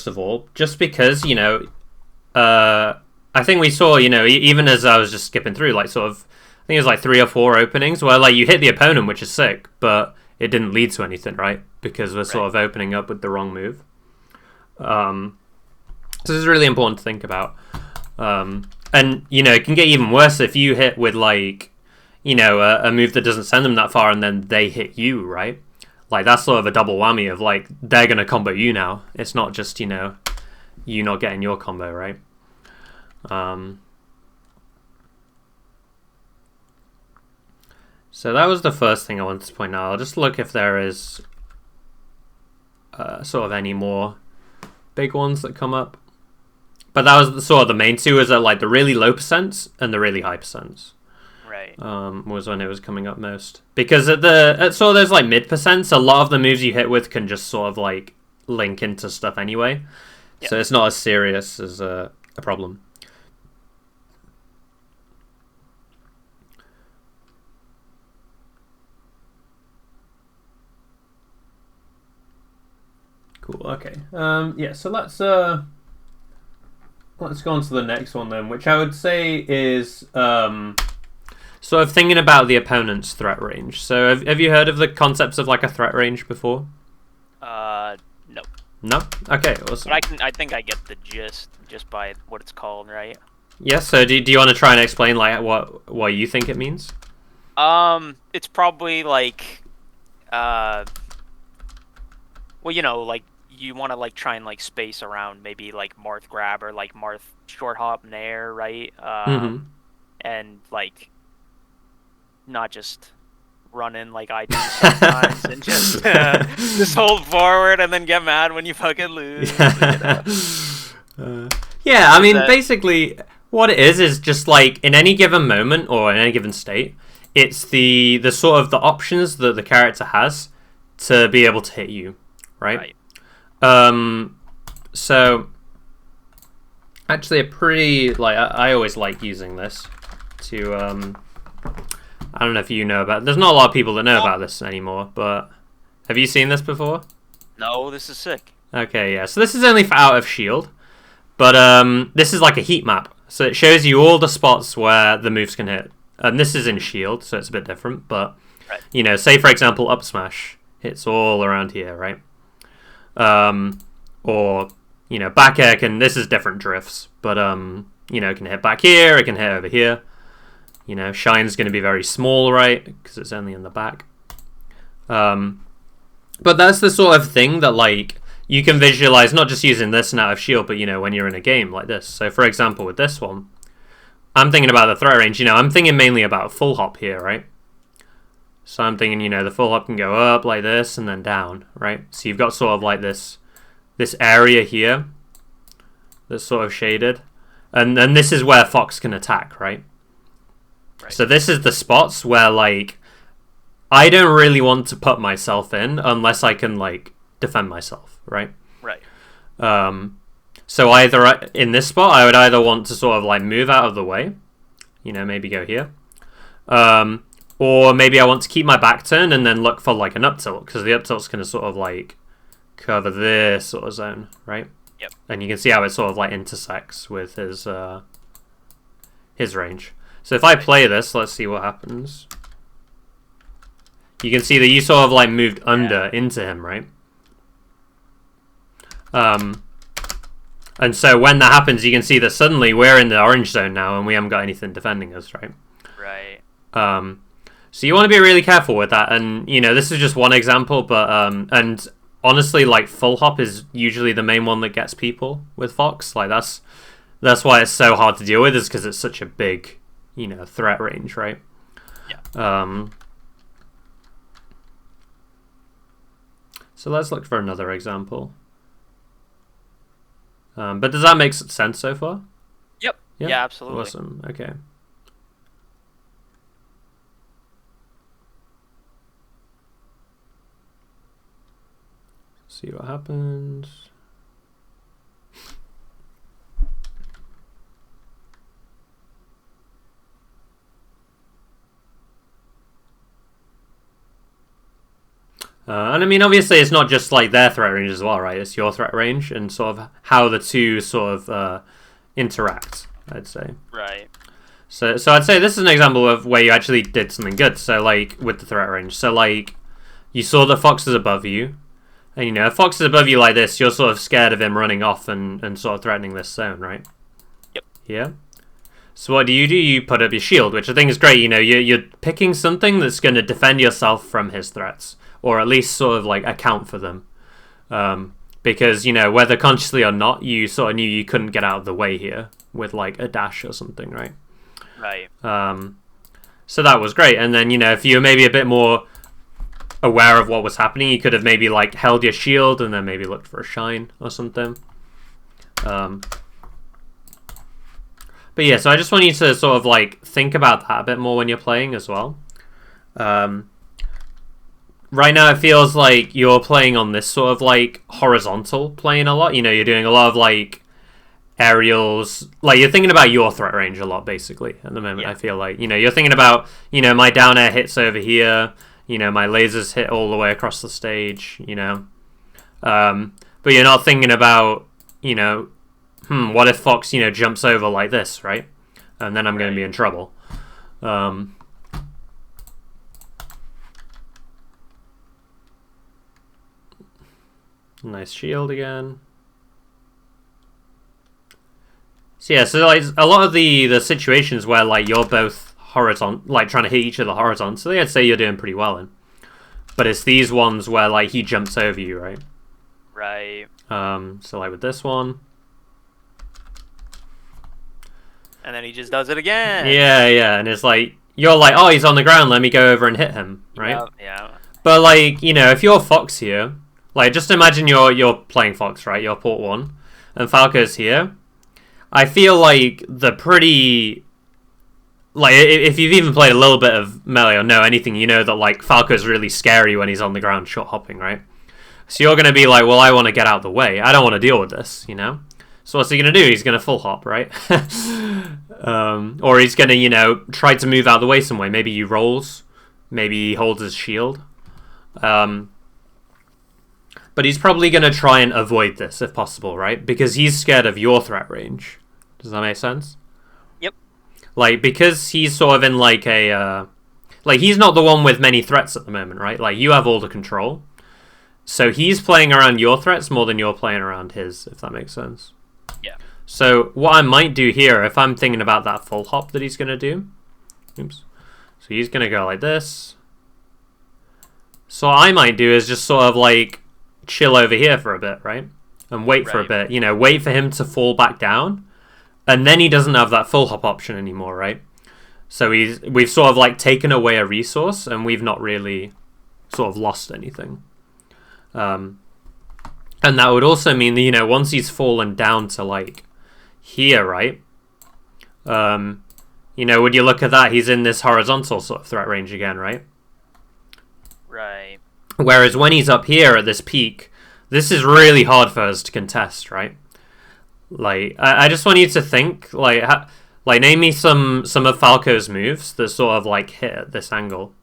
first of all, just because, I think we saw, even as I was just skipping through, like, sort of, I think it was like 3 or 4 openings where, like, you hit the opponent, which is sick, but it didn't lead to anything, right? Because we're sort of opening up with the wrong move. So this is really important to think about. And, it can get even worse if you hit with, like, a move that doesn't send them that far and then they hit you, right? Like, that's sort of a double whammy of, like, they're going to combo you now. It's not just, you not getting your combo, right? So that was the first thing I wanted to point out. I'll just look if there is sort of any more big ones that come up. But that was sort of the main two, is that, like, the really low percents and the really high percents. Right. Was when it was coming up most. Because at those, like, mid percents, a lot of the moves you hit with can just sort of, like, link into stuff anyway. Yep. So it's not as serious as a problem. Cool. Okay. Yeah. So let's go on to the next one then, which I would say is sort of thinking about the opponent's threat range. So have you heard of the concepts of, like, a threat range before? No. No. Okay. Awesome. But I think I get the gist just by what it's called, right? Yeah. So do you want to try and explain, like, what you think it means? It's probably like, well, like, you want to, like, try and, like, space around maybe, like, Marth grab or, like, Marth short hop nair, right? And, like, not just run in like I do sometimes and just hold forward and then get mad when you fucking lose. Yeah, I mean, basically what it is just, like, in any given moment or in any given state, it's the sort of the options that the character has to be able to hit you, right? So actually a pretty, like, I always like using this to I don't know if you know about, there's not a lot of people that know about this anymore, but have you seen this before? No, this is sick. Okay, yeah, so this is only for Out of Shield, but this is like a heat map, so it shows you all the spots where the moves can hit, and this is in Shield, so it's a bit different, but say for example up smash hits all around here, right? Or back air this is different drifts, but it can hit back here, it can hit over here. Shine's going to be very small, right? Because it's only in the back. But that's the sort of thing that, like, you can visualize, not just using this and Out of Shield, but, when you're in a game like this. So, for example, with this one, I'm thinking about the threat range. I'm thinking mainly about full hop here, right? So I'm thinking, the full hop can go up like this and then down, right? So you've got sort of like this area here that's sort of shaded. And then this is where Fox can attack, right? So this is the spots where, like, I don't really want to put myself in unless I can, like, defend myself, right? Right. So either in this spot, I would either want to sort of, like, move out of the way, maybe go here, or maybe I want to keep my back turn and then look for, like, an up tilt, because the up tilt's going to sort of, like, cover this sort of zone, right? Yep. And you can see how it sort of, like, intersects with his range. So if I play this, let's see what happens. You can see that you sort of, like, moved under into him, right? And so when that happens, you can see that suddenly we're in the orange zone now and we haven't got anything defending us, right? Right. So you want to be really careful with that. And, this is just one example, but and honestly, like, full hop is usually the main one that gets people with Fox. Like, that's why it's so hard to deal with, is because it's such a big, threat range, right? Yeah. So let's look for another example. But does that make sense so far? Yep. Yeah, absolutely. Awesome. Okay. See what happens. And I mean, obviously, it's not just like their threat range as well, right? It's your threat range and sort of how the two sort of interact, I'd say. Right. So I'd say this is an example of where you actually did something good. So, like, with the threat range. So, like, you saw the fox is above you. And, you know, if fox is above you like this, you're sort of scared of him running off and sort of threatening this zone, right? Yep. Yeah. So what do? You put up your shield, which I think is great. You know, you're picking something that's going to defend yourself from his threats. Or at least sort of, like, account for them. Because, you know, whether consciously or not, you sort of knew you couldn't get out of the way here with, like, a dash or something, right? Right. So that was great. And then, you know, if you were maybe a bit more aware of what was happening, you could have maybe, like, held your shield and then maybe looked for a shine or something. But yeah, so I just want you to sort of, like, think about that a bit more when you're playing as well. Right now it feels like you're playing on this sort of, like, horizontal plane a lot. You know, you're doing a lot of, like, aerials. Like, you're thinking about your threat range a lot, basically, at the moment, I feel like. You know, you're thinking about, you know, my down air hits over here. You know, my lasers hit all the way across the stage, you know. But you're not thinking about, you know, what if Fox, you know, jumps over like this, right? And then I'm going to be in trouble. Nice shield again. So yeah, so like a lot of the situations where like you're both horizontal, like trying to hit each other horizontally, I'd say you're doing pretty well in. But it's these ones where like he jumps over you, right? Right. So like with this one. And then he just does it again. Yeah, and it's like you're like, oh, he's on the ground, let me go over and hit him, right? Yeah. But like, you know, if you're Fox here, like just imagine you're playing Fox, right? You're port 1 and Falco's here. I feel like the pretty, like, if you've even played a little bit of Melee or know anything, you know that, like, Falco's really scary when he's on the ground short hopping, right? So you're going to be like, well, I want to get out of the way. I don't want to deal with this, you know? So what's he going to do? He's going to full hop, right? Or he's going to, you know, try to move out of the way some way. Maybe he rolls. Maybe he holds his shield. But he's probably going to try and avoid this if possible, right? Because he's scared of your threat range. Does that make sense? Yep. Like, because he's sort of in like a... like, he's not the one with many threats at the moment, right? Like, you have all the control. So he's playing around your threats more than you're playing around his, if that makes sense. Yeah. So what I might do here, if I'm thinking about that full hop that he's going to do... Oops. So he's going to go like this. So what I might do is just sort of like... chill over here for a bit, right? And wait for a bit. You know, wait for him to fall back down. And then he doesn't have that full hop option anymore, right? So we've sort of like taken away a resource and we've not really sort of lost anything. And that would also mean that, you know, once he's fallen down to like here, right? You know, would you look at that? He's in this horizontal sort of threat range again, right? Right. Whereas when he's up here at this peak, this is really hard for us to contest, right? Like, I just want you to think, like name me some of Falco's moves that sort of like hit at this angle.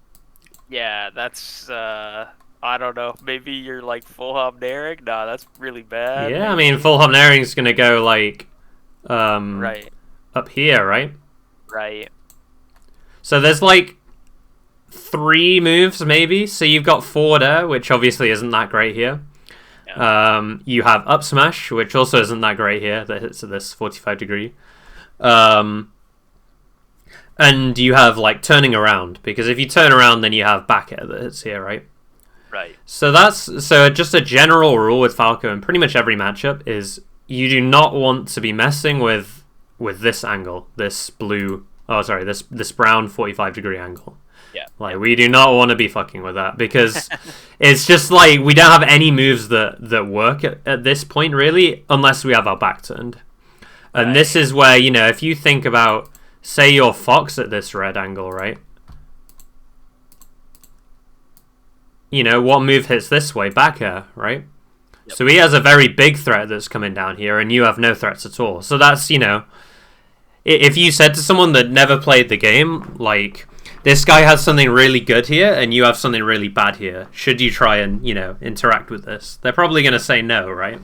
Yeah, that's I don't know. Maybe you're like full hop Derek. Nah, that's really bad. Yeah, I mean full hop Naring's gonna go like right up here, right? Right. So there's like 3 moves maybe. So you've got forward air, which obviously isn't that great here. Yeah. You have up smash, which also isn't that great here. That hits at this 45 degree. And you have like turning around, because if you turn around, then you have back air that hits here, right? Right. So just a general rule with Falco in pretty much every matchup is you do not want to be messing with this angle, this brown 45 degree angle. Yeah. Like, we do not want to be fucking with that, because it's just like we don't have any moves that work at this point, really, unless we have our back turned. And this is where, you know, if you think about, say you're Fox at this red angle, right? You know, what move hits this way? Back air, right? Yep. So he has a very big threat that's coming down here, and you have no threats at all. So that's, you know, if you said to someone that never played the game, like... this guy has something really good here, and you have something really bad here. Should you try and, you know, interact with this? They're probably going to say no, right?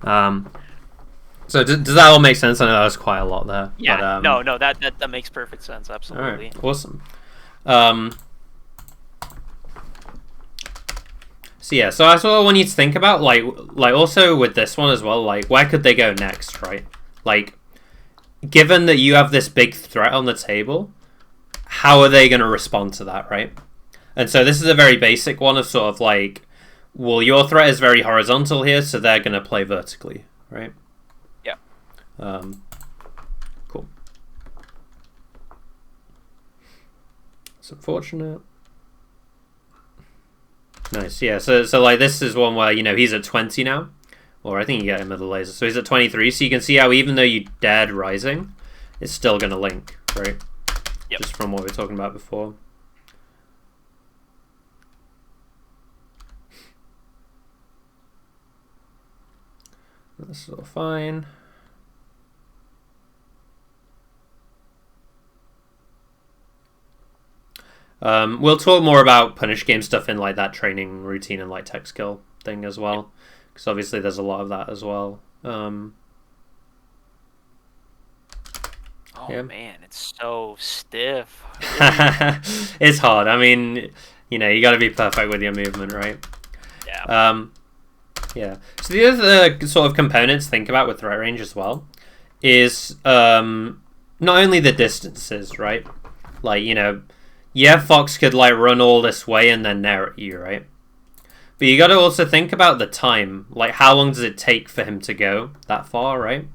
Right. So does that all make sense? I know that was quite a lot there. Yeah. But, no, that makes perfect sense. Absolutely. All right, awesome. So yeah, so that's what I want you to think about, like also with this one as well, like where could they go next, right? Like, given that you have this big threat on the table, how are they going to respond to that, right? And so this is a very basic one of sort of like, well, your threat is very horizontal here, so they're going to play vertically, right? Yeah. Cool. It's unfortunate. Nice, yeah. So like this is one where, you know, he's at 20 now. Or I think you get him with the laser. So he's at 23. So you can see how even though you dared rising, it's still going to link, right? Yep. Just from what we were talking about before. That's all fine. We'll talk more about punish game stuff in like that training routine and like tech skill thing as well, because obviously there's a lot of that as well. Oh yeah. Man, it's so stiff. It's hard. I mean, you know, you got to be perfect with your movement, right? Yeah. Yeah. So the other sort of components to think about with threat range as well is not only the distances, right? Like, you know, yeah, Fox could like run all this way and then nair at you, right? But you got to also think about the time. Like, how long does it take for him to go that far, right?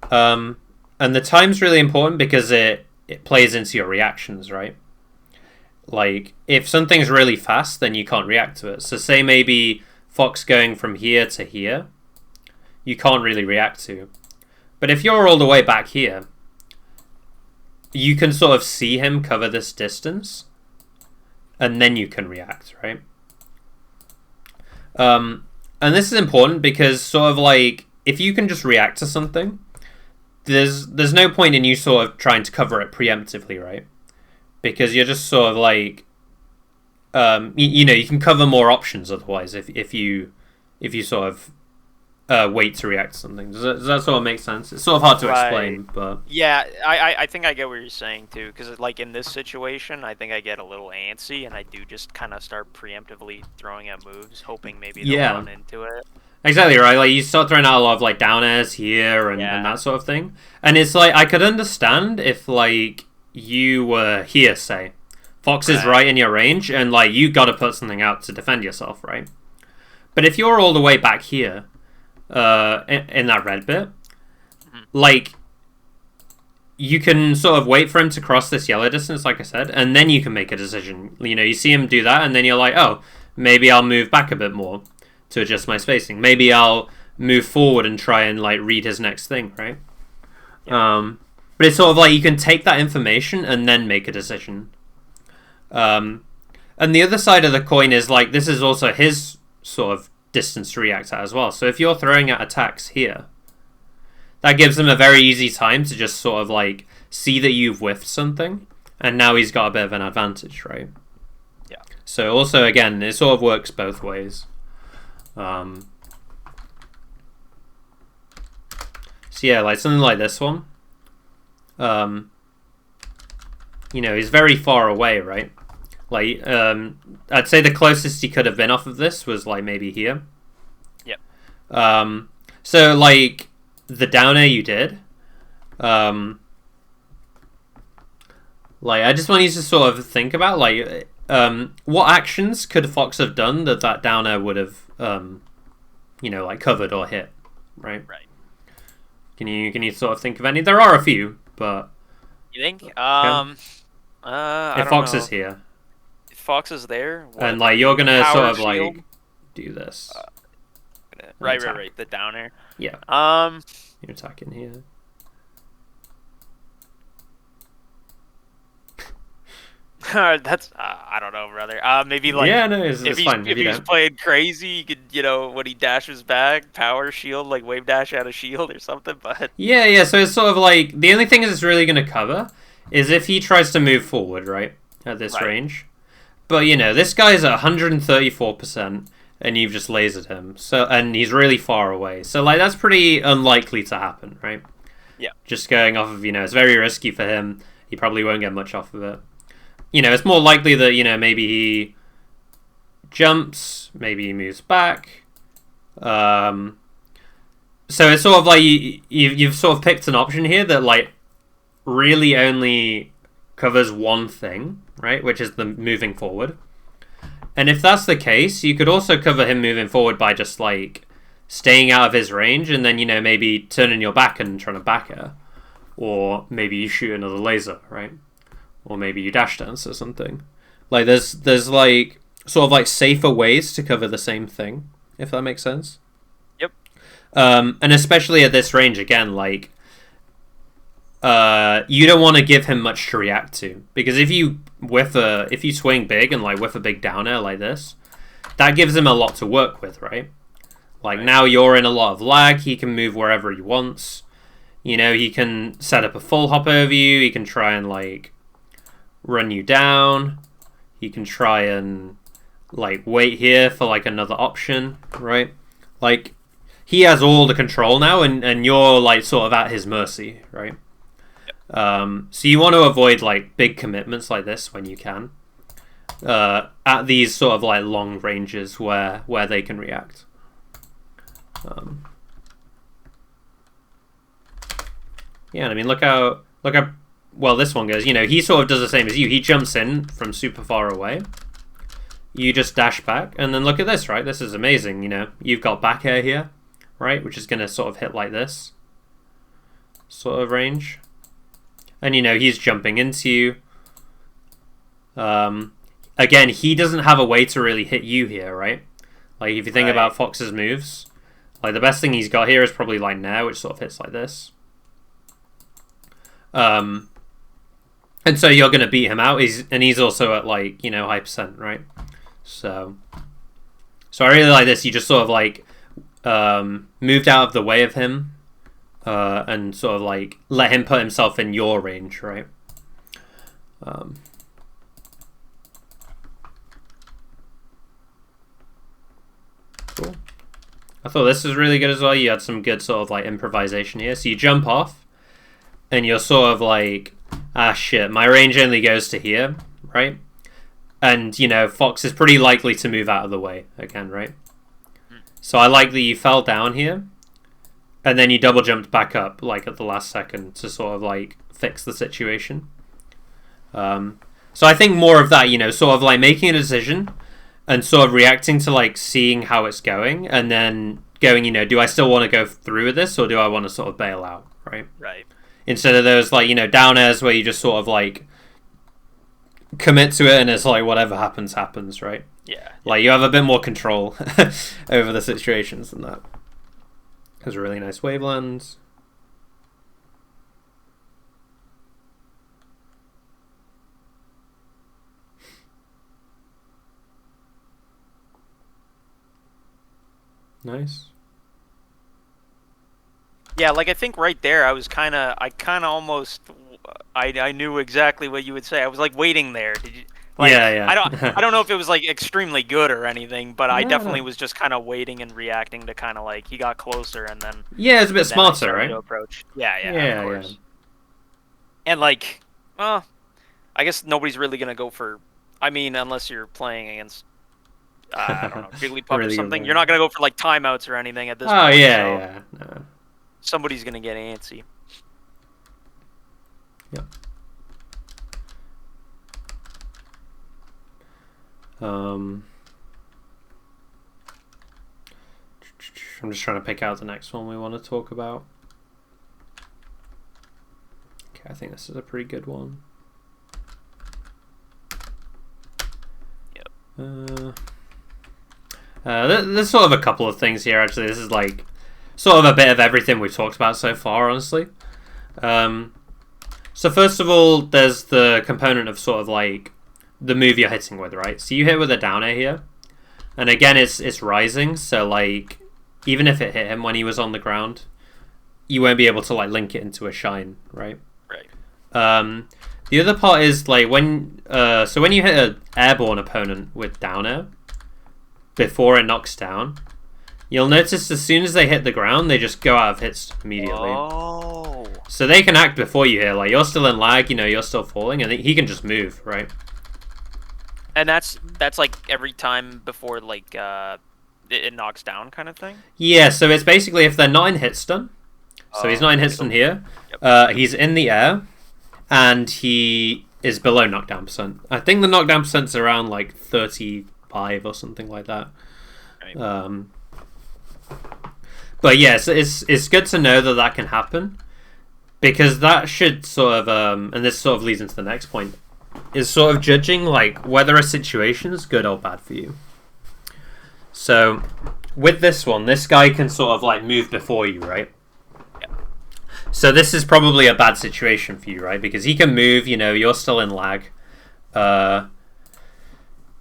And the time's really important because it plays into your reactions, right? Like, if something's really fast, then you can't react to it. So say maybe Fox going from here to here, you can't really react to. But if you're all the way back here, you can sort of see him cover this distance, and then you can react, right? And this is important because sort of like, if you can just react to something, there's no point in you sort of trying to cover it preemptively, right? Because you're just sort of like, you know, you can cover more options otherwise if you sort of wait to react to something. Does that sort of make sense? It's sort of hard to explain, but yeah, I think I get what you're saying too, because like in this situation, I think I get a little antsy, and I do just kind of start preemptively throwing out moves, hoping maybe they'll run into it. Exactly right. Like you start throwing out a lot of like down airs here and that sort of thing, and it's like I could understand if like you were here, say, Fox is right in your range, and like you got to put something out to defend yourself, right? But if you're all the way back here, in that red bit, like you can sort of wait for him to cross this yellow distance, like I said, and then you can make a decision. You know, you see him do that, and then you're like, oh, maybe I'll move back a bit more to adjust my spacing. Maybe I'll move forward and try and like read his next thing, right? But it's sort of like you can take that information and then make a decision. And the other side of the coin is like this is also his sort of distance to react at as well. So if you're throwing at attacks here, that gives him a very easy time to just sort of like see that you've whiffed something, and now he's got a bit of an advantage, right? Yeah. So also again, it sort of works both ways. So yeah, like something like this one. You know, he's very far away, right? Like, I'd say the closest he could have been off of this was like maybe here. Yep. So like the down air you did, like I just want you to sort of think about like, what actions could Fox have done that down air would have, you know, like covered or hit, right? Right. Can you sort of think of any? There are a few, but you think? If Fox is here, if Fox is there, and like you're gonna power sort of shield? like do this. Right. The down air. Yeah. You're attacking here. That's I don't know, brother. Maybe like it's fine. If he's playing crazy, you could, you know, when he dashes back, power shield, like wave dash out a shield or something. But yeah. So it's sort of like the only thing is it's really going to cover is if he tries to move forward, right, at this Right. range. But, you know, this guy's at 134%, and you've just lasered him. And he's really far away. So, like, that's pretty unlikely to happen, right? Yeah. Just going off of, you know, it's very risky for him. He probably won't get much off of it. You know, it's more likely that, you know, maybe he jumps, maybe he moves back. So it's sort of like you've sort of picked an option here that, like, really only covers one thing, right? Which is the moving forward. And if that's the case, you could also cover him moving forward by just, like, staying out of his range and then, you know, maybe turning your back and trying to back her. Or maybe you shoot another laser, right? Or maybe you dash dance or something. Like, there's like, sort of like safer ways to cover the same thing, if that makes sense. Yep. And especially at this range, again, like, you don't want to give him much to react to. Because if you swing big and, like, whiff a big down air like this, that gives him a lot to work with, right? Like, now you're in a lot of lag, he can move wherever he wants. You know, he can set up a full hop over you, he can try and, like, run you down. He can try and, like, wait here for, like, another option, right? Like, he has all the control now, and you're, like, sort of at his mercy, right? So you want to avoid, like, big commitments like this when you can. At these sort of, like, long ranges where they can react. Yeah, I mean, look how well this one goes. You know, he sort of does the same as you. He jumps in from super far away. You just dash back, and then look at this, right? This is amazing, you know. You've got back air here, right? Which is going to sort of hit like this sort of range. And, you know, he's jumping into you. Again, he doesn't have a way to really hit you here, right? Like, if you think about Fox's moves, like, the best thing he's got here is probably, like, Nair, which sort of hits like this. And so you're going to beat him out. He's also at, like, you know, high percent, right? So I really like this. You just sort of, like, moved out of the way of him and sort of, like, let him put himself in your range, right? Cool. I thought this was really good as well. You had some good sort of, like, improvisation here. So you jump off, and you're sort of like, ah, shit, my range only goes to here, right? And, you know, Fox is pretty likely to move out of the way again, right? So I like that you fell down here, and then you double jumped back up, like, at the last second to sort of, like, fix the situation. So I think more of that, you know, sort of, like, making a decision and sort of reacting to, like, seeing how it's going, and then going, you know, do I still want to go through with this, or do I want to sort of bail out, right? Right. Instead of those, like, you know, down airs where you just sort of, like, commit to it and it's like, whatever happens, happens, right? Yeah. Like, you have a bit more control over the situations than that. There's a really nice wavelands. Nice. Yeah, like, I think right there, I almost, I knew exactly what you would say. I was, like, waiting there. Did you? Like, yeah. I don't know if it was, like, extremely good or anything, but I definitely No. was just kind of waiting and reacting to kind of, like, he got closer and then. Yeah, it's a bit and then I smarter, started right? to approach. Yeah, Yeah, of course. And, like, well, I guess nobody's really gonna go for. I mean, unless you're playing against. I don't know, Jigglypuff or Really good something. one. You're not gonna go for, like, timeouts or anything at this Oh, point. yeah. No. Somebody's gonna get antsy. Yep. I'm just trying to pick out the next one we want to talk about. Okay, I think this is a pretty good one. Yep. There's sort of a couple of things here, actually. This is, like, sort of a bit of everything we've talked about so far, honestly. So first of all, there's the component of sort of, like, the move you're hitting with, right? So you hit with a down air here. And again, it's rising, so, like, even if it hit him when he was on the ground, you won't be able to, like, link it into a shine, right? Right. The other part is like when when you hit an airborne opponent with down air before it knocks down, you'll notice as soon as they hit the ground, they just go out of hits immediately. Oh. So they can act before you hit. Like you're still in lag, you're still falling, and he can just move, right? And that's like every time before like it knocks down kind of thing. Yeah. So it's basically if they're not in hit stun. So he's not in hit stun here. Yep. He's in the air. And he is below knockdown percent. I think the knockdown percent's around like 35 or something like that. But yes, it's good to know that can happen, because that should sort of and this sort of leads into the next point, is sort of judging like whether a situation is good or bad for you. So with this one, this guy can sort of like move before you, right? So this is probably a bad situation for you, right? Because he can move, you're still in lag.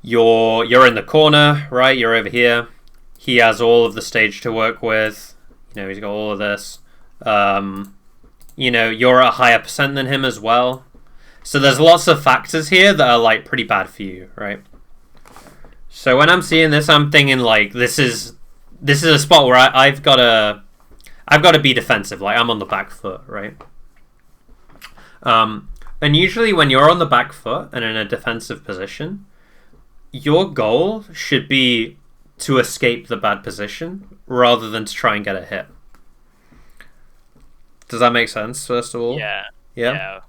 You're in the corner, right? You're over here. He has all of the stage to work with. He's got all of this. You're at a higher percent than him as well. So there's lots of factors here that are like pretty bad for you, right? So when I'm seeing this, I'm thinking like this is a spot where I've got to be defensive. Like I'm on the back foot, right? And usually when you're on the back foot and in a defensive position, your goal should be to escape the bad position rather than to try and get a hit. Does that make sense, first of all? Yeah.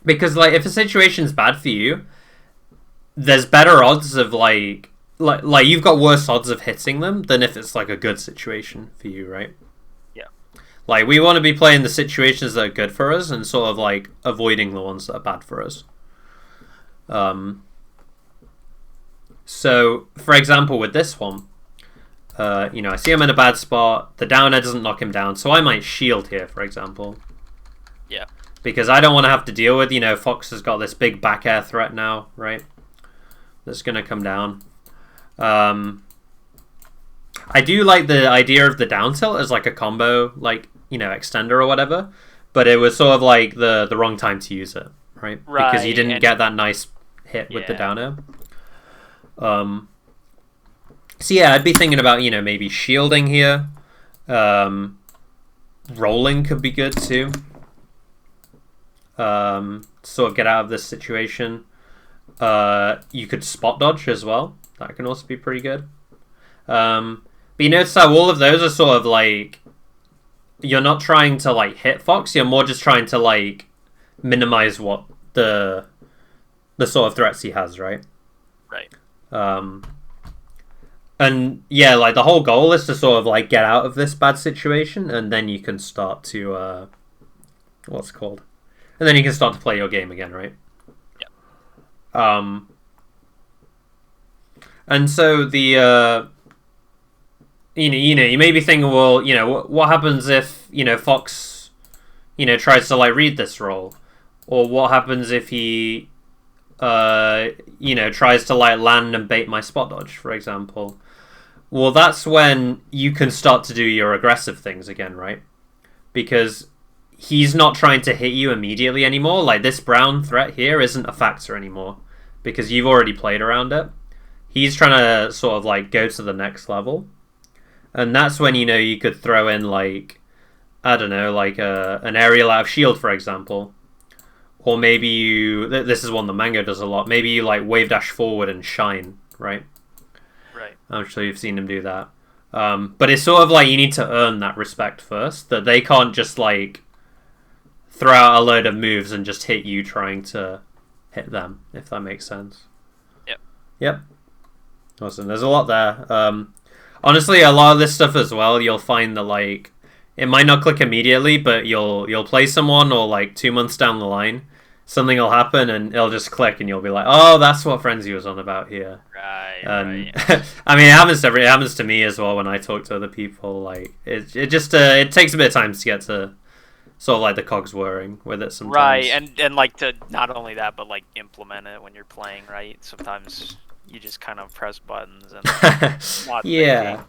Because like if a situation's bad for you, there's better odds of like you've got worse odds of hitting them than if it's like a good situation for you, right? Yeah. Like we want to be playing the situations that are good for us and sort of like avoiding the ones that are bad for us. So for example, with this one, I see him in a bad spot. The down air doesn't knock him down, so I might shield here, for example. Yeah. Because I don't want to have to deal with, Fox has got this big back air threat now, right? That's going to come down. I do like the idea of the down tilt as like a combo, like, extender or whatever. But it was sort of like the wrong time to use it, right? Because you didn't get that nice hit with the down air. So yeah, I'd be thinking about, maybe shielding here. Rolling could be good too. Sort of get out of this situation. You could spot dodge as well. That can also be pretty good. But you notice how all of those are sort of like, you're not trying to like hit Fox, you're more just trying to like minimize what the sort of threats he has, right? Right. And yeah, like the whole goal is to sort of like get out of this bad situation, and then you can start to what's it called? And then you can start to play your game again, right? Yeah. And so the you may be thinking, well, what happens if Fox tries to like read this roll, or what happens if he tries to like land and bait my spot dodge, for example. Well, that's when you can start to do your aggressive things again, right? Because he's not trying to hit you immediately anymore. Like this brown threat here isn't a factor anymore because you've already played around it. He's trying to sort of like go to the next level. And that's when, you could throw in like, I don't know, like an aerial out of shield, for example. Or maybe this is one that Mango does a lot. Maybe you like wave dash forward and shine, right? Right. I'm sure you've seen him do that. But it's sort of like you need to earn that respect first. That they can't just like throw out a load of moves and just hit you trying to hit them, if that makes sense. Yep. Awesome. There's a lot there. Honestly, a lot of this stuff as well, you'll find that like it might not click immediately, but you'll play someone, or like 2 months down the line, something will happen and it'll just click and you'll be like, oh, that's what Frenzy was on about here. Right. I mean, it happens to me as well when I talk to other people. Like it just it takes a bit of time to get to sort of like the cogs whirring with it sometimes. Right, and like to not only that, but like implement it when you're playing, right? Sometimes you just kind of press buttons and not thinking.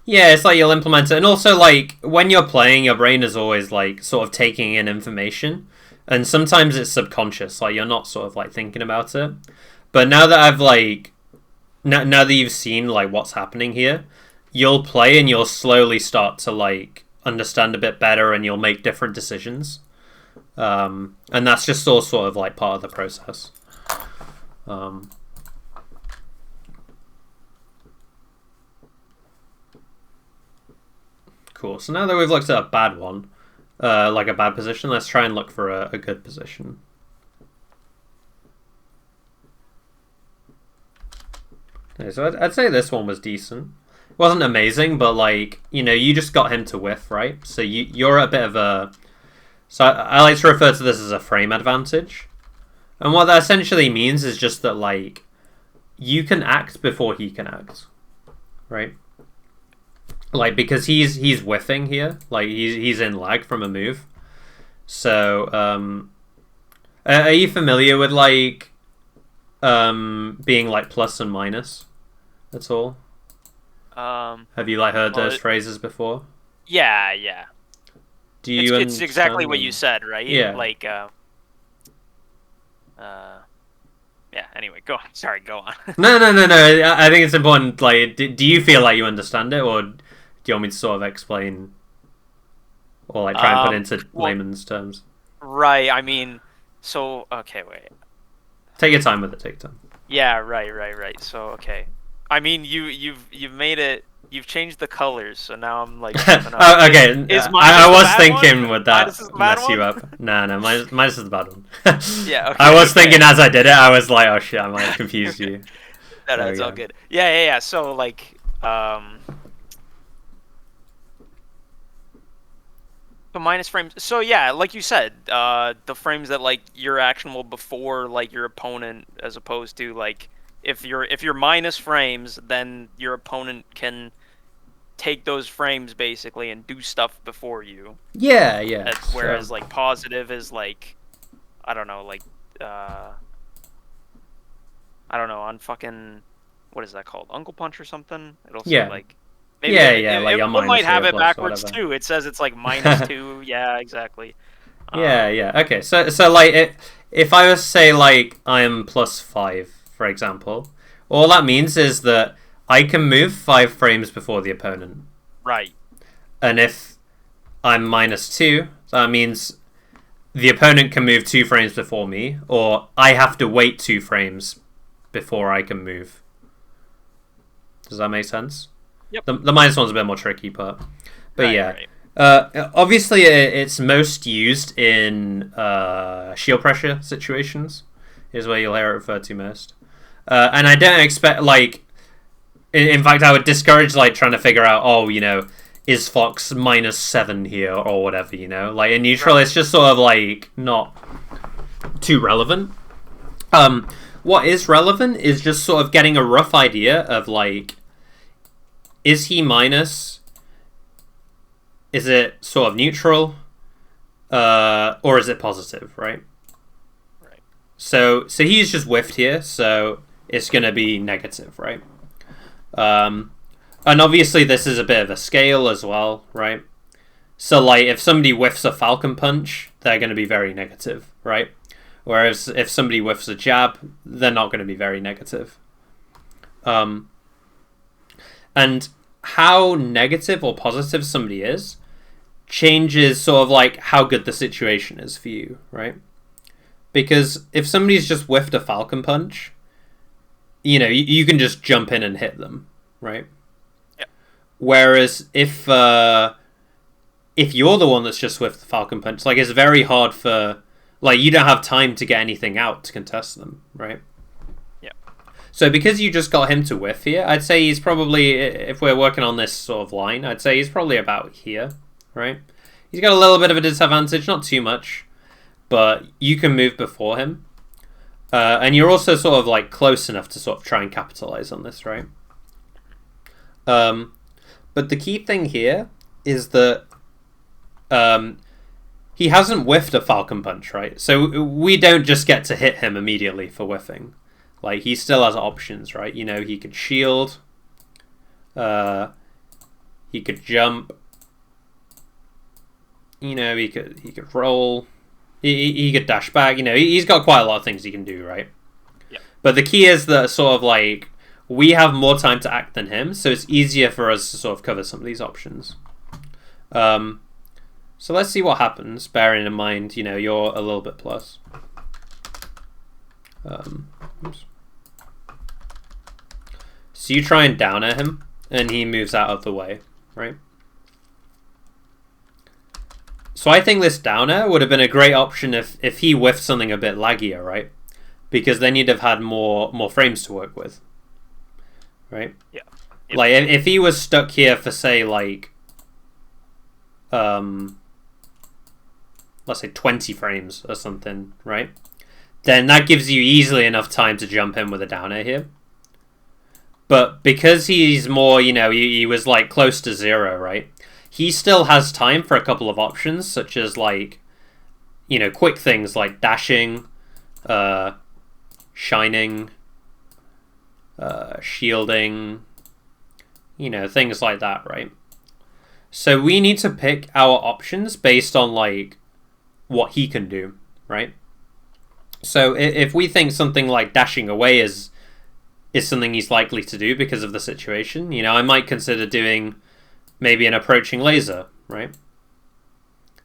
Yeah, it's like you'll implement it. And also, like, when you're playing, your brain is always, like, sort of taking in information. And sometimes it's subconscious, like you're not sort of like thinking about it. But now that I've like, now that you've seen like what's happening here, you'll play and you'll slowly start to like understand a bit better, and you'll make different decisions. And that's just all sort of like part of the process. Cool. So now that we've looked at a bad one, like a bad position, let's try and look for a good position. Okay, so I'd say this one was decent. It wasn't amazing, but like, you know, you just got him to whiff, right? So you're a bit of a... So I like to refer to this as a frame advantage. And what that essentially means is just that, like, you can act before he can act, right? Like, because he's whiffing here. Like, he's in lag from a move. So, are you familiar with, like, being, like, plus and minus at all? Have you, like, heard those phrases before? Yeah. Do you it's exactly what you said, right? Yeah. Like, yeah, anyway, go on. Sorry, go on. No. I think it's important, like, do you feel like you understand it, or do you want me to sort of explain, or, like, try and put it into layman's terms? Right, I mean, so, okay, wait. Take your time with it, take your time. Yeah, right. So, okay. I mean, you've made it... You've changed the colors, so now I'm like... Oh, okay. I was thinking would that mess you up. No, minus is the bad one. Yeah, okay. I was thinking as I did it, I was like, oh shit, I might have confused you. No, it's all good. Yeah. So, like, so minus frames. So, yeah, like you said, the frames that, like, you're actionable before, like, your opponent, as opposed to, like, if you're minus frames, then your opponent can take those frames basically and do stuff before you. Yeah. Whereas like positive is like, I don't know, like I don't know, on fucking, what is that called? Uncle Punch or something? It'll say like, maybe it might have it backwards too. It says it's like -2. Yeah, exactly. Yeah. Okay. So like if I was to say like I'm +5, for example, all that means is that I can move 5 frames before the opponent. Right. And if I'm -2, that means the opponent can move 2 frames before me, or I have to wait 2 frames before I can move. Does that make sense? Yep. The minus one's a bit more tricky, but yeah. Right. Obviously, it's most used in shield pressure situations, is where you'll hear it referred to most. And I don't expect, like... In fact, I would discourage, like, trying to figure out, oh, you know, is Fox -7 here, or whatever, you know? Like, in neutral, it's just sort of, like, not too relevant. What is relevant is just sort of getting a rough idea of, like, is he minus? Is it sort of neutral? Or is it positive, right? Right. So he's just whiffed here, so it's going to be negative, right? And obviously this is a bit of a scale as well, right? So, like, if somebody whiffs a Falcon Punch, they're going to be very negative, right? Whereas if somebody whiffs a jab, they're not going to be very negative. And how negative or positive somebody is changes sort of like how good the situation is for you, right? Because if somebody's just whiffed a Falcon Punch, you know, you can just jump in and hit them, right? Yeah. Whereas if you're the one that's just whiffed the Falcon Punch, like, it's very hard for... Like, you don't have time to get anything out to contest them, right? Yeah. So because you just got him to whiff here, I'd say he's probably, if we're working on this sort of line, I'd say he's probably about here, right? He's got a little bit of a disadvantage, not too much, but you can move before him. And you're also sort of, like, close enough to sort of try and capitalize on this, right? But the key thing here is that he hasn't whiffed a Falcon Punch, right? So we don't just get to hit him immediately for whiffing. Like, he still has options, right? You know, he could shield. He could jump. You know, he could roll. He could dash back. You know, he's got quite a lot of things he can do, right? Yeah. But the key is that sort of like we have more time to act than him, so it's easier for us to sort of cover some of these options. So let's see what happens, bearing in mind, you know, you're a little bit plus. Oops. So you try and down at him, and he moves out of the way, right? So I think this downer would have been a great option if he whiffed something a bit laggier, right? Because then you'd have had more frames to work with, right? Yeah. Yep. Like if he was stuck here for say like, let's say 20 frames or something, right? Then that gives you easily enough time to jump in with a downer here. But because he's more, you know, he was like close to 0, right? He still has time for a couple of options, such as like, you know, quick things like dashing, shining, shielding, you know, things like that, right? So we need to pick our options based on like what he can do, right? So if we think something like dashing away is something he's likely to do because of the situation, you know, I might consider doing maybe an approaching laser, right?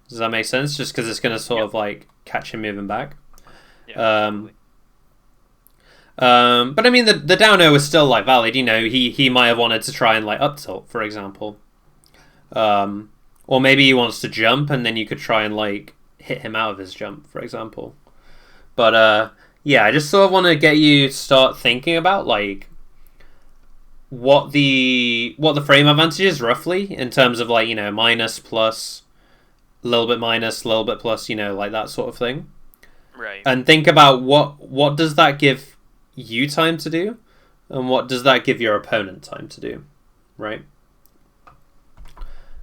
Does that make sense? Just because it's going to sort of like catch him moving back. Yeah, but I mean, the downer was still like valid. You know, he might have wanted to try and like up tilt, for example, or maybe he wants to jump, and then you could try and like hit him out of his jump, for example. But yeah, I just sort of want to get you to start thinking about like what the frame advantage is roughly in terms of like, you know, minus, plus, a little bit minus, a little bit plus, you know, like that sort of thing. Right. And think about what does that give you time to do, and what does that give your opponent time to do, right?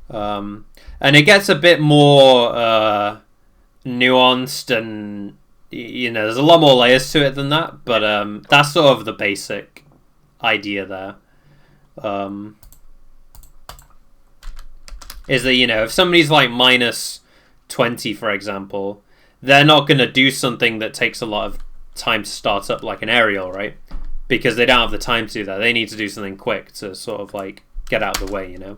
And it gets a bit more nuanced, and you know, there's a lot more layers to it than that. But that's sort of the basic idea there. Is that, you know, if somebody's like minus 20, for example, they're not going to do something that takes a lot of time to start up, like an aerial, right? Because they don't have the time to do that. They need to do something quick to sort of like get out of the way, you know?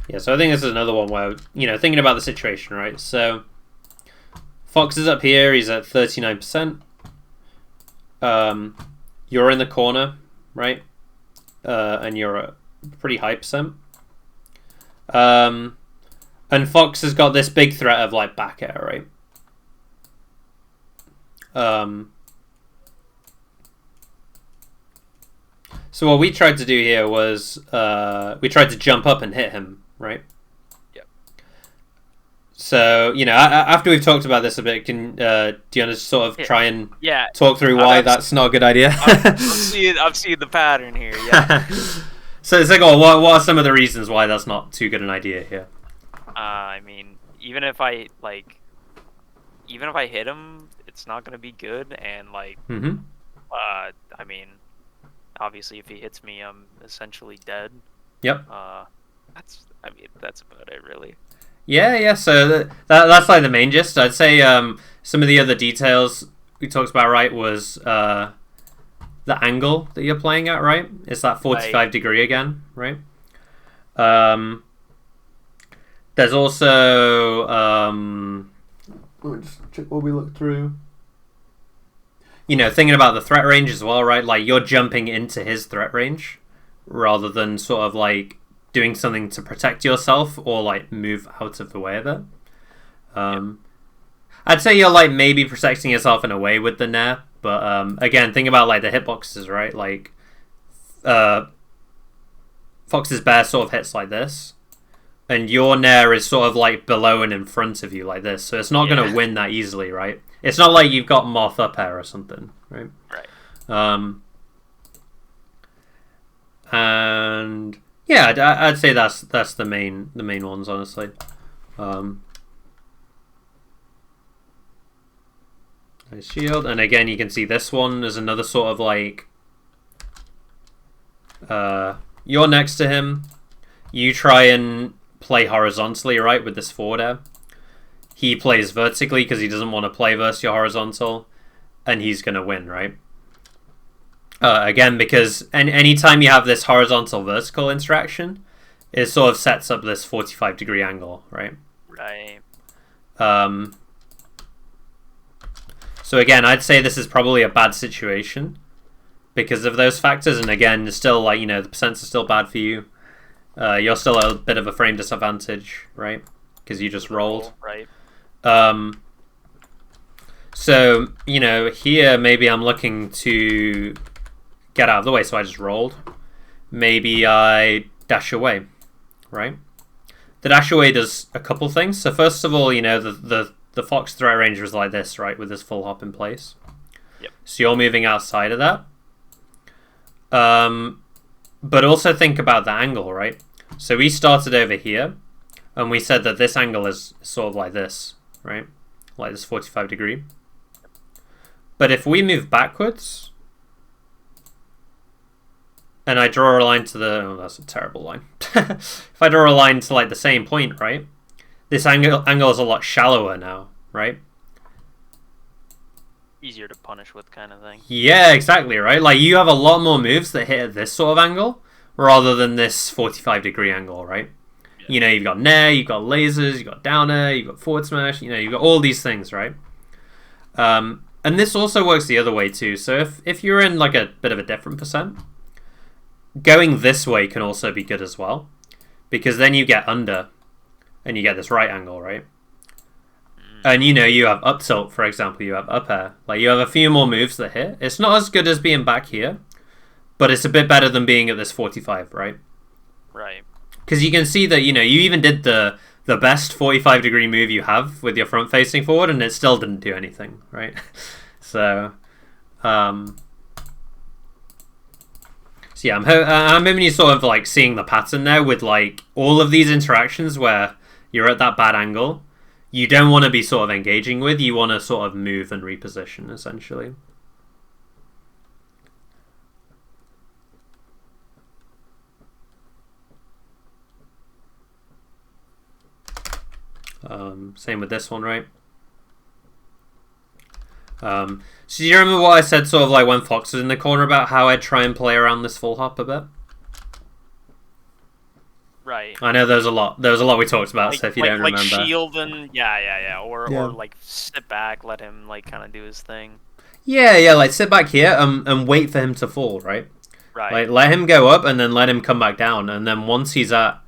Yeah, so I think this is another one where, you know, thinking about the situation, right? So Fox is up here, he's at 39%. You're in the corner, right? And you're at pretty high percent. And Fox has got this big threat of like back air, right? So what we tried to do here was we tried to jump up and hit him, right? Yeah. So, you know, after we've talked about this a bit, do you want to sort of try and talk through why that's not a good idea? I'm seeing the pattern here, yeah. So it's like, oh, what are some of the reasons why that's not too good an idea here? I mean, even if I hit him, it's not gonna be good, and like, I mean, obviously, if he hits me, I'm essentially dead. Yep. That's about it, really. Yeah. So that's like the main gist. I'd say some of the other details we talked about, right, was the angle that you're playing at, right? It's that 45-degree again, right? There's also let me just check what we looked through. You know, thinking about the threat range as well, right? Like, you're jumping into his threat range rather than sort of like doing something to protect yourself or like move out of the way of it. I'd say you're like maybe protecting yourself in a way with the Nair, but again, think about like the hitboxes, right? Like Fox's bear sort of hits like this, and your Nair is sort of like below and in front of you like this, so it's not going to win that easily, right? It's not like you've got Moth up air or something, right? Right. And yeah, I'd say that's the main ones, honestly. Nice shield, and again you can see this one is another sort of like You're next to him. You try and play horizontally, right, with this forward air. He plays vertically because he doesn't want to play versus your horizontal, and he's going to win, right? Again, because anytime you have this horizontal-vertical interaction, it sort of sets up this 45-degree angle, right? Right. So again, I'd say this is probably a bad situation because of those factors, and again, it's still like, the percents are still bad for you. You're still a bit of a frame disadvantage, right? Because you just rolled. Right. So, here maybe I'm looking to get out of the way, so I just rolled. Maybe I dash away, right? The dash away does a couple things. So first of all, the Fox threat range was like this, right, with this full hop in place. Yep. So you're moving outside of that. But also think about the angle, right? So we started over here, and we said that this angle is sort of like this, right? Like this 45-degree. But if we move backwards, and I draw a line to the... Oh, that's a terrible line. If I draw a line to like the same point, right? This angle is a lot shallower now, right? Easier to punish with kind of thing. Yeah, exactly, right? Like, you have a lot more moves that hit at this sort of angle rather than this 45-degree angle, right? Yeah. You've got Nair, you've got lasers, you've got down air, you've got forward smash, you've got all these things, right? And this also works the other way too. So if you're in like a bit of a different percent, going this way can also be good as well. Because then you get under and you get this right angle, right? And you have up tilt, for example, you have up air. Like, you have a few more moves that hit. It's not as good as being back here, but it's a bit better than being at this 45, right? Right. Because you can see that, you even did the best 45-degree move you have with your front facing forward, and it still didn't do anything, right? So yeah, I'm hoping you sort of like seeing the pattern there with like all of these interactions where you're at that bad angle. You don't want to be sort of engaging with. You want to sort of move and reposition, essentially. Same with this one, right? So do you remember what I said sort of like when Fox was in the corner about how I'd try and play around this full hop a bit? Right. I know there's a lot we talked about, so if you don't remember. Like shield and or like sit back, let him like kind of do his thing. Yeah, like sit back here and wait for him to fall, right? Right. Like let him go up and then let him come back down, and then once he's at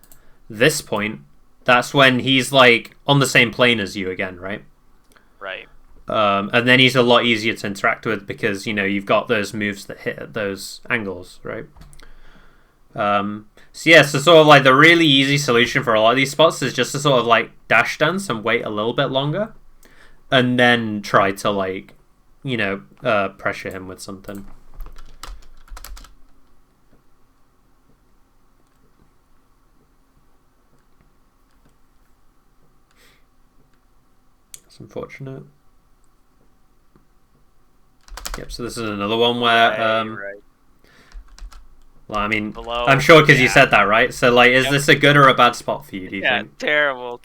this point, that's when he's like on the same plane as you again, right? Right. And then he's a lot easier to interact with because you've got those moves that hit at those angles, right? So yeah, so sort of like the really easy solution for a lot of these spots is just to sort of like dash dance and wait a little bit longer, and then try to like pressure him with something. It's unfortunate. Yep, so this is another one where right. Well, I mean, Below, I'm sure because you said that, right? So, like, is this a good or a bad spot for you, do you think? Terrible.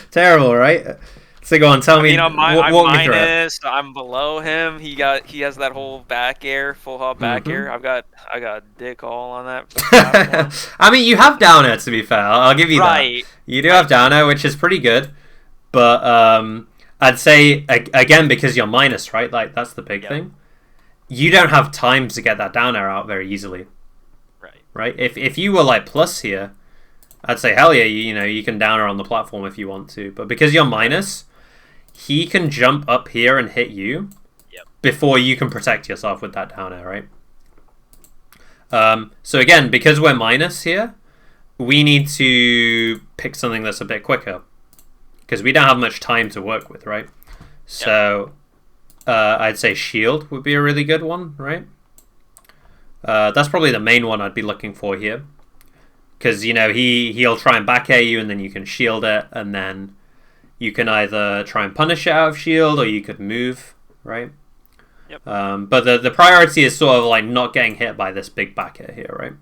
Terrible, right? So go on, tell me. I'm walk me through it. minus. I'm below him. He has that whole back air, full hop back air. I got dick all on that. I mean, you have down air, to be fair. I'll give you right. that. You do have down air, which is pretty good. But I'd say, again, because you're minus, right? Like, that's the big thing. You don't have time to get that down air out very easily. Right? If you were like plus here, I'd say hell yeah, you can down air on the platform if you want to. But because you're minus, he can jump up here and hit you before you can protect yourself with that down air, right? So again, because we're minus here, we need to pick something that's a bit quicker. Because we don't have much time to work with, right? So I'd say shield would be a really good one, right? That's probably the main one I'd be looking for here. Because, he'll try and back air you and then you can shield it. And then you can either try and punish it out of shield or you could move, right? Yep. But the priority is sort of like not getting hit by this big back hit here, right?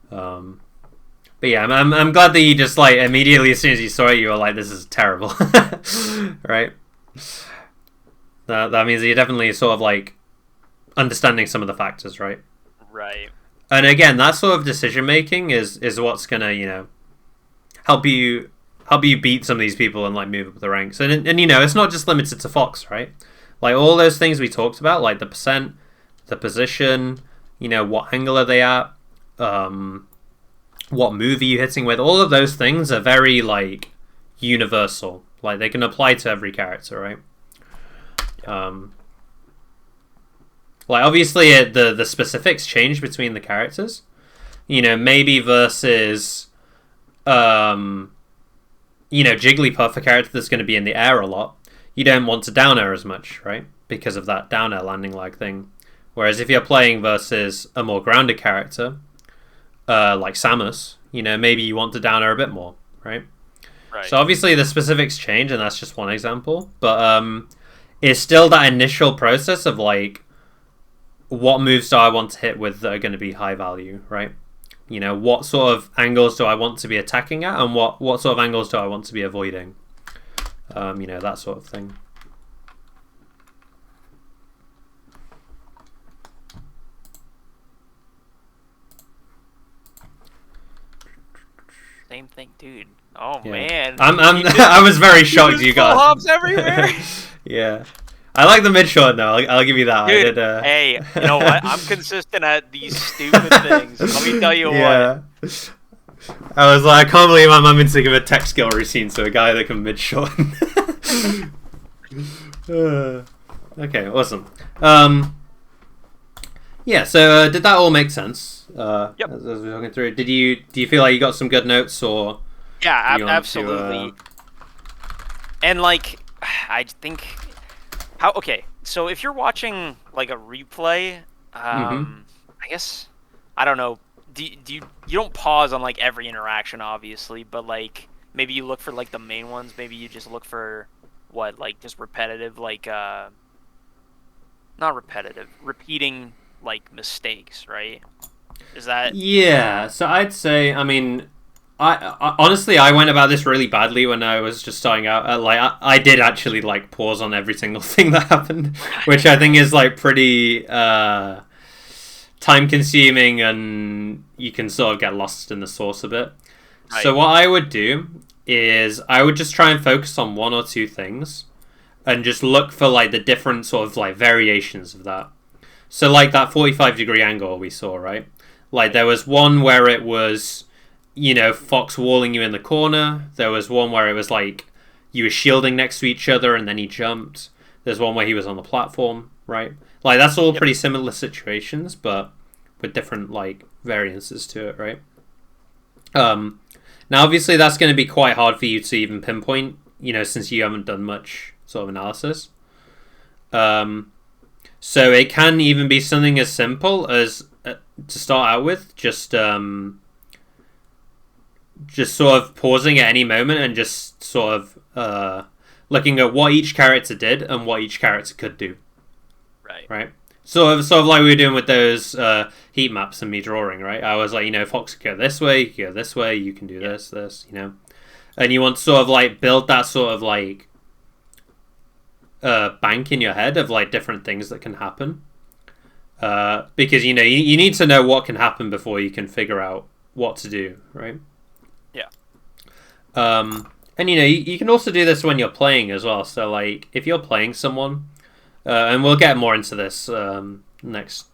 But yeah, I'm glad that you just like immediately as soon as you saw it, you were like, "This is terrible," right? That means that you're definitely sort of like understanding some of the factors, right? Right. And again, that sort of decision making is what's gonna help you beat some of these people and like move up the ranks. And it's not just limited to Fox, right? Like all those things we talked about, like the percent, the position, what angle are they at, what move are you hitting with? All of those things are very like universal. Like they can apply to every character, right? Like obviously the specifics change between the characters. Maybe versus Jigglypuff, a character that's going to be in the air a lot. You don't want to down air as much, right? Because of that down air landing lag thing. Whereas if you're playing versus a more grounded character, like Samus, maybe you want to down air a bit more, right? Right. So obviously the specifics change, and that's just one example. But it's still that initial process of like, what moves do I want to hit with that are going to be high value, right? What sort of angles do I want to be attacking at, and what sort of angles do I want to be avoiding? That sort of thing. Same thing, dude. Oh Yeah. man. I was very shocked you got full hops everywhere. Yeah. I like the mid short though. I'll give you that. Dude, I did, hey, you know what? I'm consistent at these stupid things. Let me tell you what. I was like, I can't believe I'm having to give a tech skill routine to a guy that can mid short. Okay, awesome. Yeah. So did that all make sense? Yep. As we were talking through, do you feel like you got some good notes or? Yeah, absolutely. And like, I think. Okay, so if you're watching like a replay, I guess I don't know. You don't pause on like every interaction, obviously, but like maybe you look for like the main ones. Maybe you just look for just repetitive, like not repetitive, repeating like mistakes, right? Is that? Yeah. So I'd say, I mean, I honestly I went about this really badly when I was just starting out. I did actually like pause on every single thing that happened, which I think is like pretty time consuming, and you can sort of get lost in the sauce a bit. Right. So what I would do is I would just try and focus on one or two things, and just look for like the different sort of like variations of that. So like that 45-degree angle we saw, right? Like there was one where it was, Fox walling you in the corner. There was one where it was like you were shielding next to each other and then he jumped. There's one where he was on the platform, right? Like that's all pretty similar situations, but with different like variances to it, right? Now obviously that's going to be quite hard for you to even pinpoint, since you haven't done much sort of analysis. So it can even be something as simple as to start out with, just sort of pausing at any moment and just sort of looking at what each character did and what each character could do. Right. Sort of like we were doing with those heat maps and me drawing, right? I was like, Fox could go this way, you can go this way, you can do this, and you want to sort of like build that sort of like bank in your head of like different things that can happen. Because you need to know what can happen before you can figure out what to do, right? Yeah. And you can also do this when you're playing as well. So like if you're playing someone, and we'll get more into this next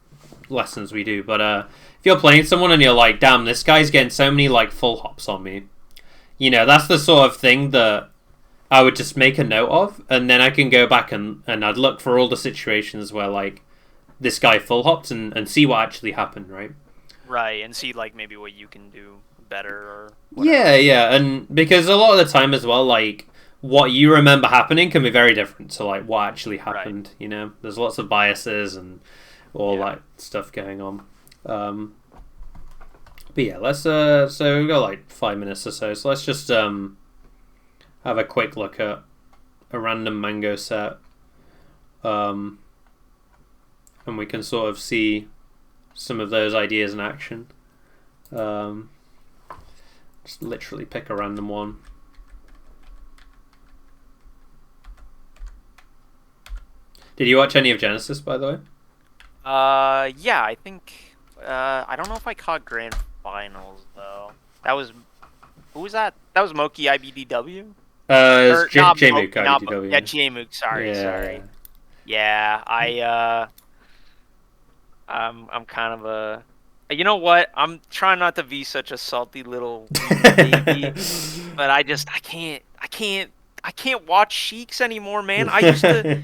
lessons we do, but if you're playing someone and you're like, damn, this guy's getting so many like full hops on me, that's the sort of thing that I would just make a note of, and then I can go back and I'd look for all the situations where like this guy full hopped and see what actually happened, right? Right, and see like maybe what you can do better or whatever. Yeah, and because a lot of the time as well, like what you remember happening can be very different to like what actually happened. Right. There's lots of biases and all that stuff going on. But yeah, let's so we've got like 5 minutes or so let's just have a quick look at a random mango set. and we can sort of see some of those ideas in action. Just literally pick a random one. Did you watch any of Genesis, by the way? Yeah, I think. I don't know if I caught Grand Finals though. That was who was that? That was Moki IBDW. It's J-Mook IBDW. Yeah, J-Mook. Sorry. Yeah, I'm kind of a. You know what? I'm trying not to be such a salty little baby, but I can't watch Sheiks anymore, man. I used to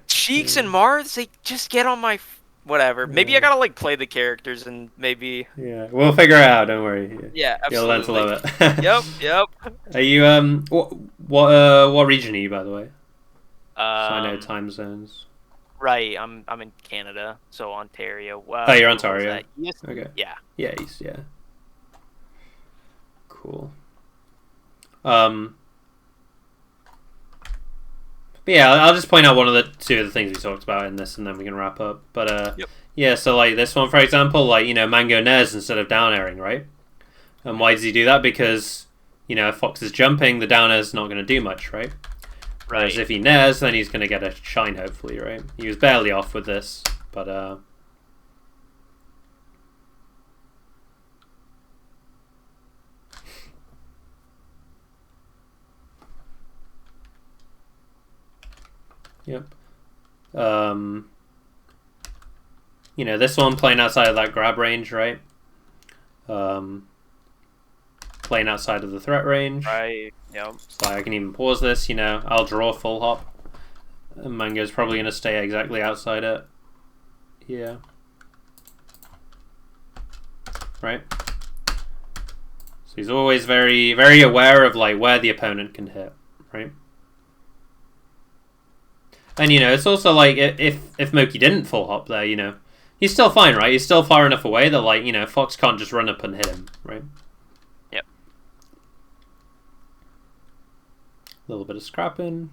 Sheiks and Marths. They just get on my whatever. Maybe I gotta like play the characters and maybe. Yeah, we'll figure it out. Don't worry. Yeah, absolutely. You'll learn to love it. Yep. Are you what region are you, by the way? So I know time zones. Right, I'm in Canada, so Ontario. Oh, you're Ontario. East? Okay. Yeah. Yeah, East. Yeah. Cool. But yeah, I'll just point out one of the two of the things we talked about in this, and then we can wrap up. But yeah, so like this one, for example, like Mango Nez instead of down airing, right? And why does he do that? Because if Fox is jumping, the down air's not going to do much, right? Right. Whereas if he Nez, then he's going to get a shine, hopefully, right? He was barely off with this, but yep. This one playing outside of that grab range, right? Playing outside of the threat range. Right, yep. So I can even pause this, I'll draw full hop. And Mango's probably going to stay exactly outside it. Yeah. Right? So he's always very, very aware of like where the opponent can hit, right? And it's also like if Moki didn't full hop there, he's still fine, right? He's still far enough away that like Fox can't just run up and hit him, right? Yep. A little bit of scrapping.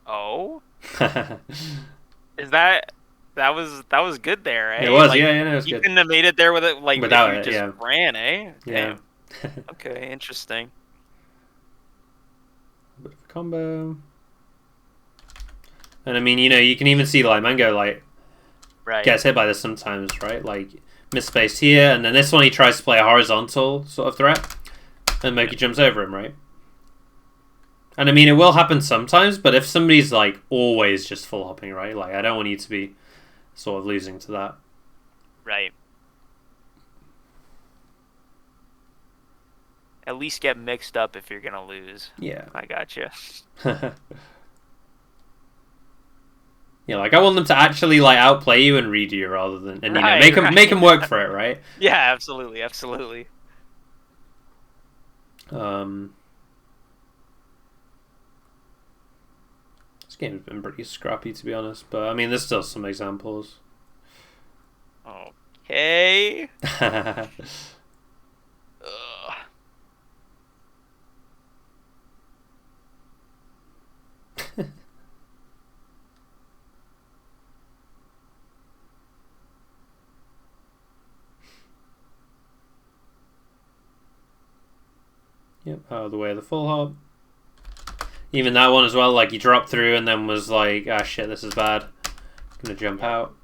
Oh. Is that was good there, eh? It was, like, yeah, it was you good. couldn't have made it there with it like without if you it, just yeah. ran, eh? Yeah. Okay, interesting. A bit of a combo. And I mean, you can even see like Mango like gets hit by this sometimes, right? Like misspaced here, and then this one he tries to play a horizontal sort of threat, and Moki jumps over him, right? And I mean, it will happen sometimes, but if somebody's like always just full hopping, right? Like I don't want you to be sort of losing to that. Right. At least get mixed up if you're gonna lose. Yeah. I gotcha. Yeah, like I want them to actually like outplay you and read you rather than make them work for it, right? Yeah, absolutely. This game's been pretty scrappy, to be honest, but I mean, there's still some examples. Okay. Yep, out of the way of the full hop. Even that one as well, like he dropped through and then was like, ah shit, this is bad. Gonna jump out.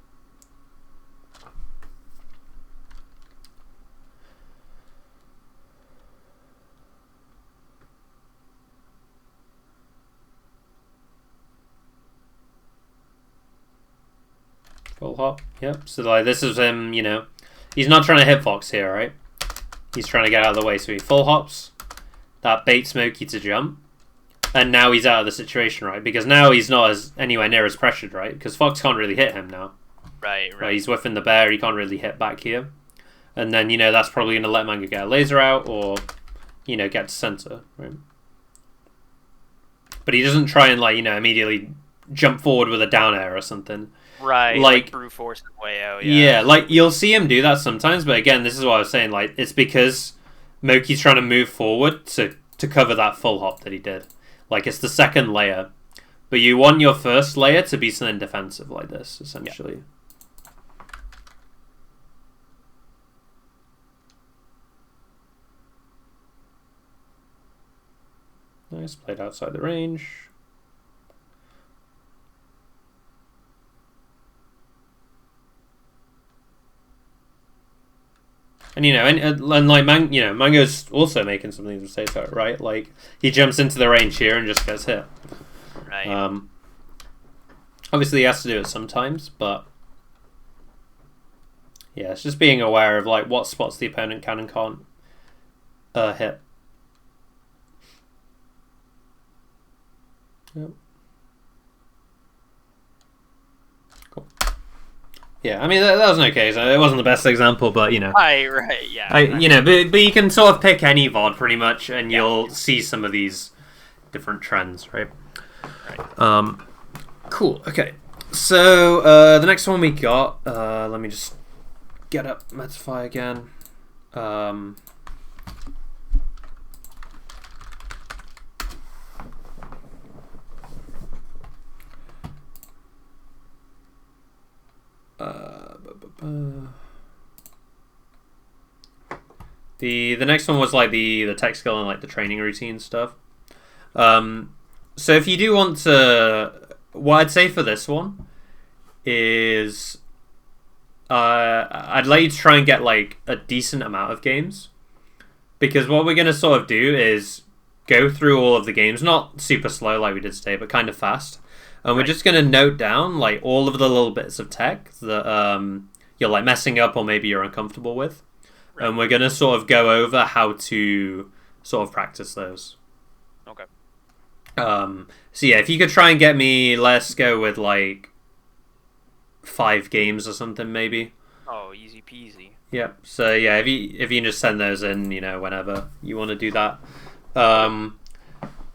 Full hop, yep. So like this is him, he's not trying to hit Fox here, right? He's trying to get out of the way, so he full hops. That baits Moki to jump. And now he's out of the situation, right? Because now he's not anywhere near as pressured, right? Because Fox can't really hit him now. Right. He's whiffing the bear, he can't really hit back here. And then, that's probably going to let Mango get a laser out or, get to center, right? But he doesn't try and, immediately jump forward with a down air or something. Right, like brute force his way out, yeah. Like, you'll see him do that sometimes, but again, this is what I was saying, like, it's because Moki's trying to move forward to cover that full hop that he did. Like, it's the second layer. But you want your first layer to be something defensive like this, essentially. Yeah. Nice, played outside the range. And like Mango's also making some of these mistakes, right? Like he jumps into the range here and just gets hit. Right. Obviously he has to do it sometimes, but yeah, it's just being aware of like what spots the opponent can and can't hit. Yep. Cool. Yeah, I mean that was okay. So it wasn't the best example, but Right, yeah. But you can sort of pick any VOD pretty much, and you'll see some of these different trends, right? Right. Cool. Okay. So the next one we got. Let me just get up Metify again. The next one was like the tech skill and like the training routine stuff. So if you do want to, what I'd say for this one is, I'd like you to try and get like a decent amount of games, because what we're gonna sort of do is go through all of the games, not super slow like we did today, but kind of fast. And we're just going to note down like all of the little bits of tech that you're like messing up or maybe you're uncomfortable with. Right. And we're going to sort of go over how to sort of practice those. Okay. So yeah, if you could try and get me, let's go with like 5 games or something maybe. Oh, easy peasy. Yeah. So yeah, if you can just send those in, whenever you want to do that.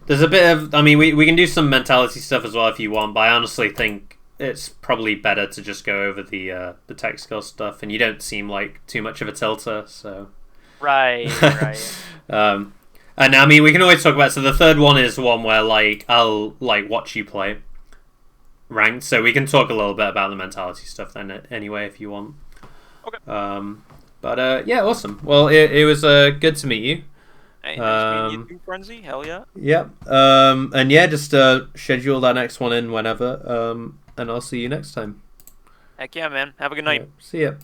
There's a bit of, I mean, we can do some mentality stuff as well if you want, but I honestly think it's probably better to just go over the tech skill stuff, and you don't seem like too much of a tilter, so. Right. And I mean, we can always talk about, so the third one is one where like I'll like watch you play ranked, so we can talk a little bit about the mentality stuff then anyway if you want. Okay. But yeah, awesome. Well, it was good to meet you. Hey, nice meeting you too, Frenzy. Hell yeah. Yep. And yeah, just schedule that next one in whenever. And I'll see you next time. Heck yeah, man. Have a good night. Yeah. See ya.